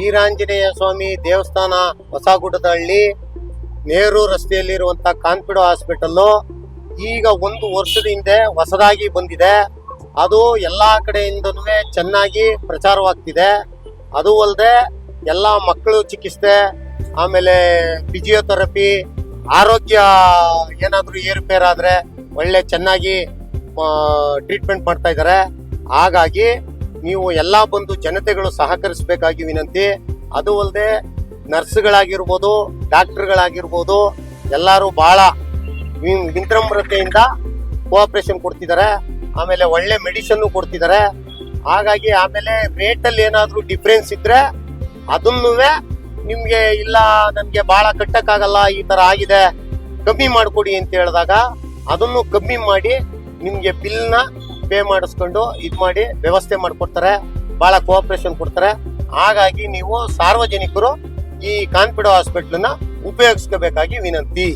ವೀರಾಂಜನೇಯ ಸ್ವಾಮಿ ದೇವಸ್ಥಾನ, ಹೊಸಗುಡ್ಡದಹಳ್ಳಿ, ನೆಹರು ರಸ್ತೆಯಲ್ಲಿರುವಂತ ಕಾನ್ಫಿಡೋ ಹಾಸ್ಪಿಟಲ್ ಈಗ 1 ವರ್ಷದ ಹಿಂದೆ ಹೊಸದಾಗಿ ಬಂದಿದೆ. ಅದು ಎಲ್ಲಾ ಕಡೆಯಿಂದನೂ ಚೆನ್ನಾಗಿ ಪ್ರಚಾರವಾಗ್ತಿದೆ. ಅದು ಅಲ್ಲದೆ ಎಲ್ಲ ಮಕ್ಕಳು ಚಿಕಿತ್ಸೆ, ಆಮೇಲೆ ಫಿಸಿಯೋಥೆರಪಿ, ಆರೋಗ್ಯ ಏನಾದರೂ ಏರುಪೇರಾದ್ರೆ ಒಳ್ಳೆ ಚೆನ್ನಾಗಿ ಟ್ರೀಟ್ಮೆಂಟ್ ಮಾಡ್ತಾ ಇದ್ದಾರೆ. ಹಾಗಾಗಿ ನೀವು ಎಲ್ಲ ಬಂದು ಜನತೆಗಳು ಸಹಕರಿಸಬೇಕಾಗಿ ವಿನಂತಿ. ಅದು ಅಲ್ಲದೆ ನರ್ಸ್ಗಳಾಗಿರ್ಬೋದು, ಡಾಕ್ಟರ್ಗಳಾಗಿರ್ಬೋದು, ಎಲ್ಲರೂ ಬಹಳ ವಿನಮ್ರತೆಯಿಂದ ಕೋಆಪರೇಷನ್ ಕೊಡ್ತಿದ್ದಾರೆ. ಆಮೇಲೆ ಒಳ್ಳೆ ಮೆಡಿಸನ್ ಕೊಡ್ತಿದ್ದಾರೆ. ಹಾಗಾಗಿ ಆಮೇಲೆ ರೇಟಲ್ಲಿ ಏನಾದರೂ ಡಿಫ್ರೆನ್ಸ್ ಇದ್ರೆ ಅದನ್ನೂ ನಿಮ್ಗೆ ಇಲ್ಲ ನನ್ಗೆ ಬಹಳ ಕಟ್ಟಕ್ಕಾಗಲ್ಲ, ಈ ತರ ಆಗಿದೆ, ಕಮ್ಮಿ ಮಾಡ್ಕೊಡಿ ಅಂತ ಹೇಳಿದಾಗ ಅದನ್ನು ಕಮ್ಮಿ ಮಾಡಿ ನಿಮ್ಗೆ ಬಿಲ್ನ ಪೇ ಮಾಡಿಸ್ಕೊಂಡು ಇದ್ ಮಾಡಿ ವ್ಯವಸ್ಥೆ ಮಾಡ್ಕೊಡ್ತಾರೆ. ಬಹಳ ಕೋಆಪರೇಷನ್ ಕೊಡ್ತಾರೆ. ಹಾಗಾಗಿ ನೀವು ಸಾರ್ವಜನಿಕರು ಈ ಕಾನ್ಫಿಡೋ ಹಾಸ್ಪಿಟಲ್ ನ ಉಪಯೋಗಿಸ್ಕೋಬೇಕಾಗಿ ವಿನಂತಿ.